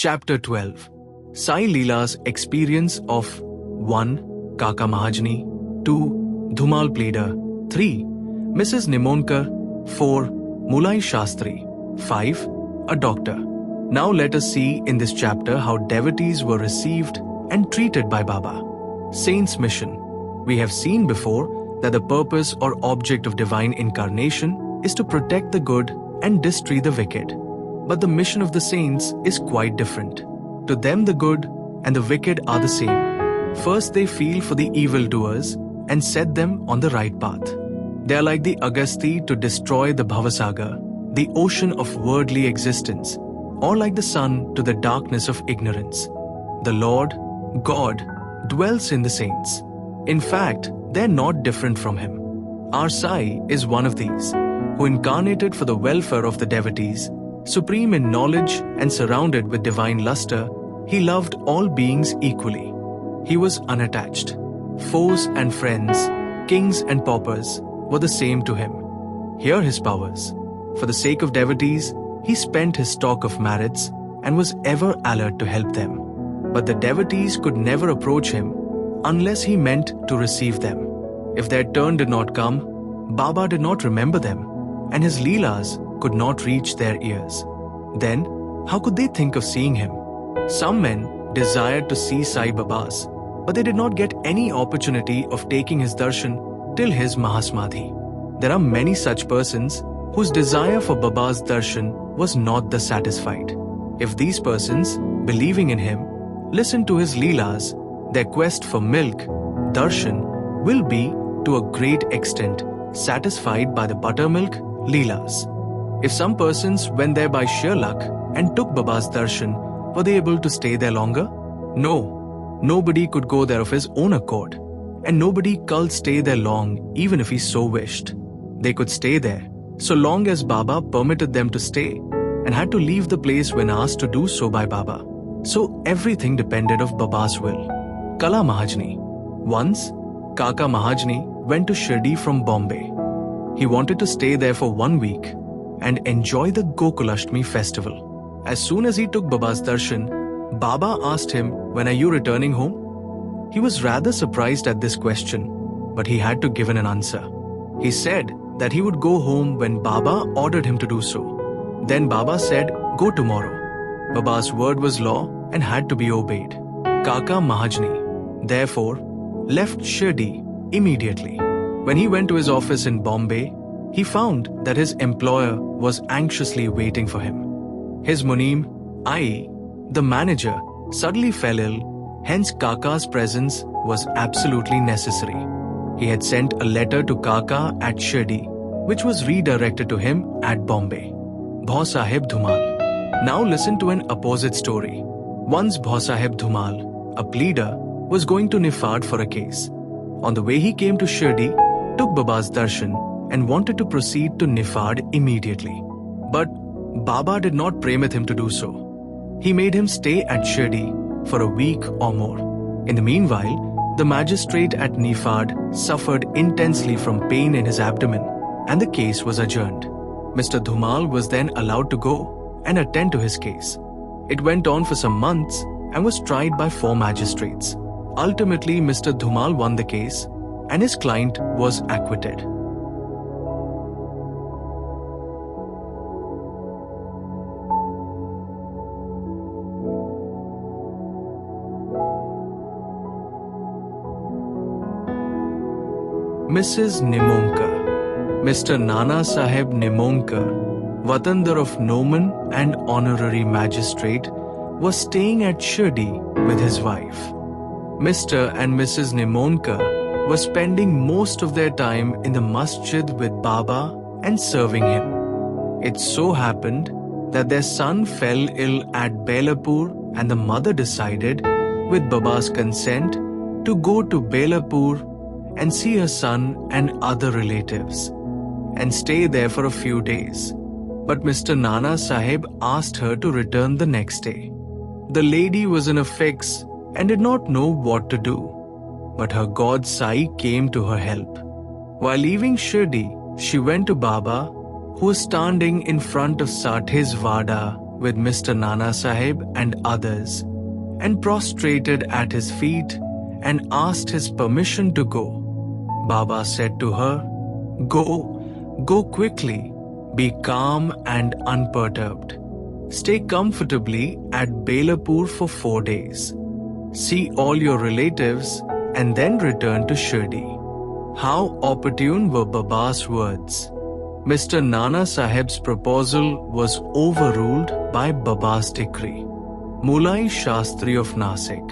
Chapter 12. Sai Leela's experience of 1. Kaka Mahajani, 2. Dhumal Pleader, 3. Mrs. Nimonkar, 4. Mulai Shastri, 5. A doctor. Now let us see in this chapter how devotees were received and treated by Baba. Saint's mission. We have seen before that the purpose or object of divine incarnation is to protect the good and destroy the wicked. But the mission of the saints is quite different. To them the good and the wicked are the same. First they feel for the evildoers and set them on the right path. They are like the Agasti to destroy the Bhavasagar, the ocean of worldly existence, or like the sun to the darkness of ignorance. The Lord, God, dwells in the saints. In fact, they are not different from Him. Our Sai is one of these, who incarnated for the welfare of the devotees. Supreme in knowledge and surrounded with divine luster, He loved all beings equally. He was unattached. Foes and friends, kings and paupers were the same to Him. Hear His powers. For the sake of devotees, He spent His stock of merits and was ever alert to help them. But the devotees could never approach Him unless He meant to receive them. If their turn did not come, Baba did not remember them, and His leelas could not reach their ears. Then, how could they think of seeing Him? Some men desired to see Sai Baba's, but they did not get any opportunity of taking His darshan till His Mahasmadhi. There are many such persons whose desire for Baba's darshan was not thus satisfied. If these persons, believing in Him, listen to His leelas, their quest for milk, darshan, will be, to a great extent, satisfied by the buttermilk, leelas. If some persons went there by sheer luck and took Baba's darshan, were they able to stay there longer? No. Nobody could go there of his own accord, and nobody could stay there long even if he so wished. They could stay there so long as Baba permitted them to stay and had to leave the place when asked to do so by Baba. So everything depended of Baba's will. Kala Mahajani. Once, Kaka Mahajani went to Shirdi from Bombay. He wanted to stay there for 1 week and enjoy the Gokulashtami festival. As soon as he took Baba's darshan, Baba asked him, "When are you returning home?" He was rather surprised at this question, but he had to give an answer. He said that he would go home when Baba ordered him to do so. Then Baba said, "Go tomorrow." Baba's word was law and had to be obeyed. Kaka Mahajani, therefore, left Shirdi immediately. When he went to his office in Bombay, he found that his employer was anxiously waiting for him. His Munim, Aahe, the manager, suddenly fell ill, hence Kaka's presence was absolutely necessary. He had sent a letter to Kaka at Shirdi, which was redirected to him at Bombay. Bhaw Sahib Dhumal. Now listen to an opposite story. Once Bhaw Sahib Dhumal, a pleader, was going to Nifad for a case. On the way he came to Shirdi, took Baba's darshan and wanted to proceed to Nifad immediately. But Baba did not permit him to do so. He made him stay at Shirdi for a week or more. In the meanwhile, the magistrate at Nifad suffered intensely from pain in his abdomen and the case was adjourned. Mr. Dhumal was then allowed to go and attend to his case. It went on for some months and was tried by 4 magistrates. Ultimately, Mr. Dhumal won the case and his client was acquitted. Mrs. Nimonkar. Mr. Nana Sahib Nimonkar, Watandar of Noman and honorary magistrate, was staying at Shirdi with his wife. Mr. and Mrs. Nimonkar were spending most of their time in the masjid with Baba and serving him. It so happened that their son fell ill at Belapur and the mother decided, with Baba's consent, to go to Belapur and see her son and other relatives and stay there for a few days. But Mr. Nana Sahib asked her to return the next day. The lady was in a fix and did not know what to do. But her god Sai came to her help. While leaving Shirdi, she went to Baba, who was standing in front of Sathe's Vada with Mr. Nana Sahib and others and prostrated at his feet and asked his permission to go. Baba said to her, Go quickly, be calm and unperturbed. Stay comfortably at Belapur for 4 days. See all your relatives and then return to Shirdi. How opportune were Baba's words. Mr. Nana Sahib's proposal was overruled by Baba's decree. Mulai Shastri of Nasik,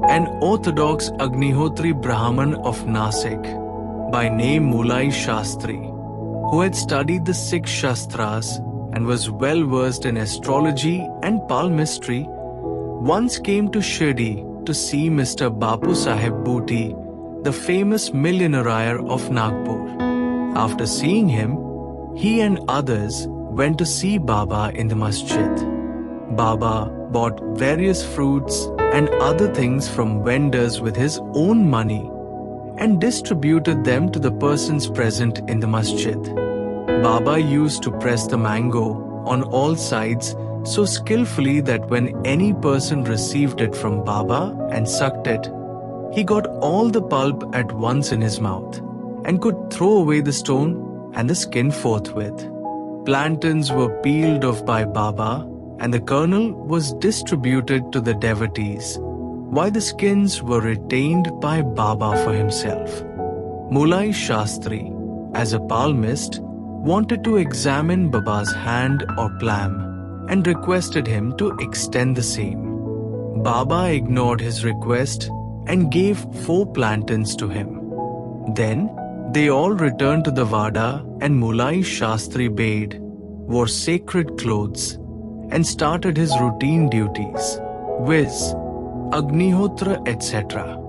an orthodox Agnihotri Brahman of Nasik, by name Mulai Shastri, who had studied the 6 Shastras and was well versed in astrology and palmistry, once came to Shirdi to see Mr. Bapu Sahib Booty, the famous millionaire of Nagpur. After seeing him, he and others went to see Baba in the masjid. Baba bought various fruits and other things from vendors with his own money and distributed them to the persons present in the masjid. Baba used to press the mango on all sides so skillfully that when any person received it from Baba and sucked it, he got all the pulp at once in his mouth and could throw away the stone and the skin forthwith. Plantains were peeled off by Baba and the kernel was distributed to the devotees, while the skins were retained by Baba for himself. Mulai Shastri, as a palmist, wanted to examine Baba's hand or palm and requested him to extend the same. Baba ignored his request and gave 4 plantains to him. Then they all returned to the Vada and Mulai Shastri bade, wore sacred clothes and started his routine duties, viz. Agnihotra, etc.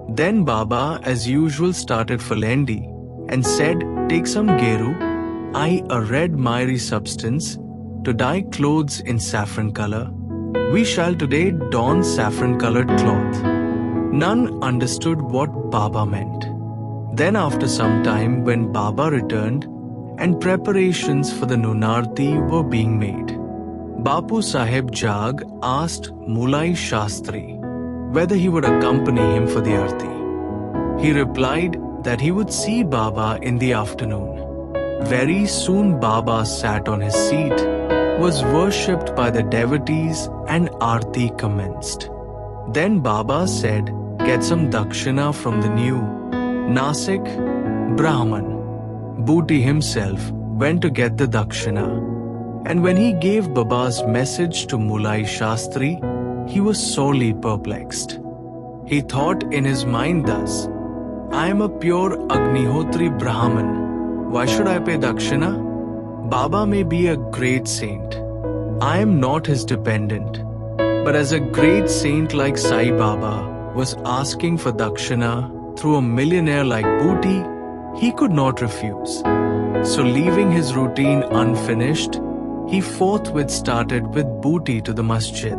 Then Baba as usual started Falendi and said, take some geru, i.e. a red miry substance, to dye clothes in saffron color. We shall today don saffron colored cloth. None understood what Baba meant. Then after some time when Baba returned and preparations for the Nunarti were being made, Bapu Sahib Jag asked Mulai Shastri whether he would accompany him for the Arti. He replied that he would see Baba in the afternoon. Very soon Baba sat on his seat, was worshipped by the devotees and Arti commenced. Then Baba said, get some dakshina from the new Nasik Brahman. Booty himself went to get the dakshina, and when he gave Baba's message to Mulai Shastri, he was sorely perplexed. He thought in his mind thus, I am a pure Agnihotri Brahman. Why should I pay dakshina? Baba may be a great saint. I am not his dependent. But as a great saint like Sai Baba was asking for dakshina through a millionaire like Booty, he could not refuse. So leaving his routine unfinished, he forthwith started with Booty to the masjid,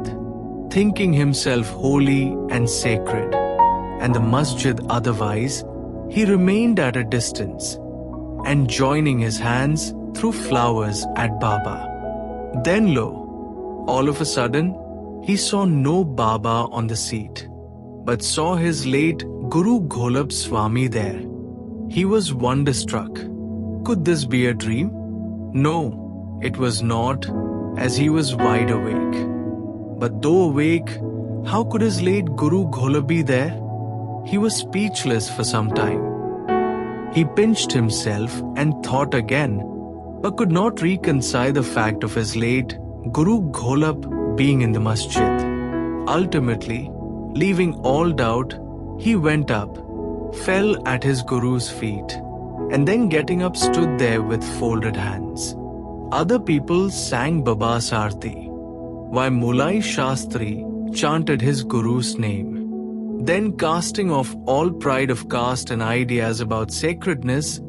thinking himself holy and sacred, and the masjid otherwise, he remained at a distance and joining his hands threw flowers at Baba. Then lo, all of a sudden, he saw no Baba on the seat, but saw his late Guru Gholab Swami there. He was wonderstruck. Could this be a dream? No, it was not, as he was wide awake. But though awake, how could his late Guru Gholab be there? He was speechless for some time. He pinched himself and thought again, but could not reconcile the fact of his late Guru Gholab being in the masjid. Ultimately, leaving all doubt, he went up, fell at his Guru's feet, and then getting up stood there with folded hands. Other people sang Baba's Arti, while Mulai Shastri chanted his Guru's name. Then casting off all pride of caste and ideas about sacredness,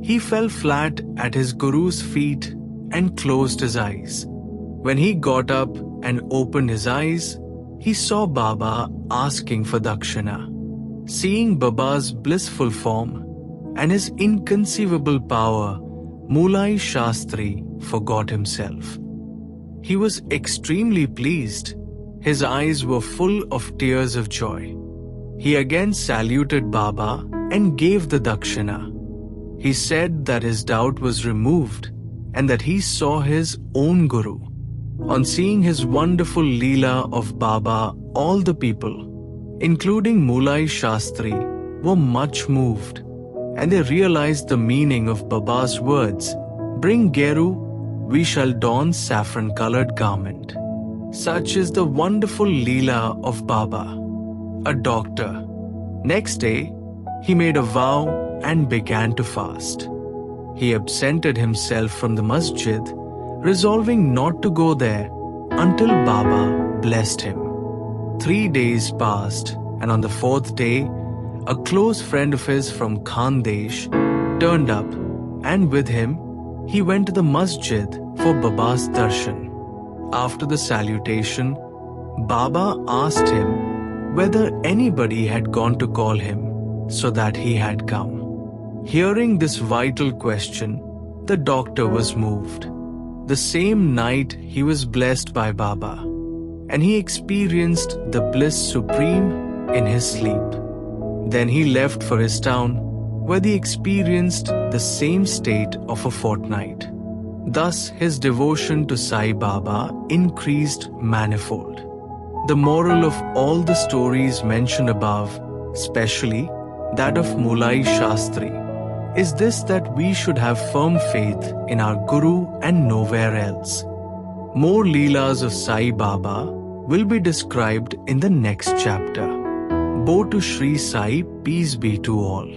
he fell flat at his Guru's feet and closed his eyes. When he got up and opened his eyes, he saw Baba asking for dakshina. Seeing Baba's blissful form and his inconceivable power, Mulai Shastri forgot himself. He was extremely pleased. His eyes were full of tears of joy. He again saluted Baba and gave the dakshina. He said that his doubt was removed and that he saw his own Guru. On seeing his wonderful leela of Baba, all the people, including Mulai Shastri, were much moved, and they realized the meaning of Baba's words, "Bring Geru, we shall don saffron-colored garment." Such is the wonderful leela of Baba, a doctor. Next day, he made a vow and began to fast. He absented himself from the masjid, resolving not to go there until Baba blessed him. 3 days passed, and on the 4th day, a close friend of his from Khandesh turned up, and with him, he went to the masjid for Baba's darshan. After the salutation, Baba asked him whether anybody had gone to call him, so that he had come. Hearing this vital question, the doctor was moved. The same night he was blessed by Baba, and he experienced the bliss supreme in his sleep. Then he left for his town, where he experienced the same state of a fortnight. Thus his devotion to Sai Baba increased manifold. The moral of all the stories mentioned above, especially that of Mulai Shastri, is this: that we should have firm faith in our Guru and nowhere else. More leelas of Sai Baba will be described in the next chapter. Bow to Shri Sai, peace be to all.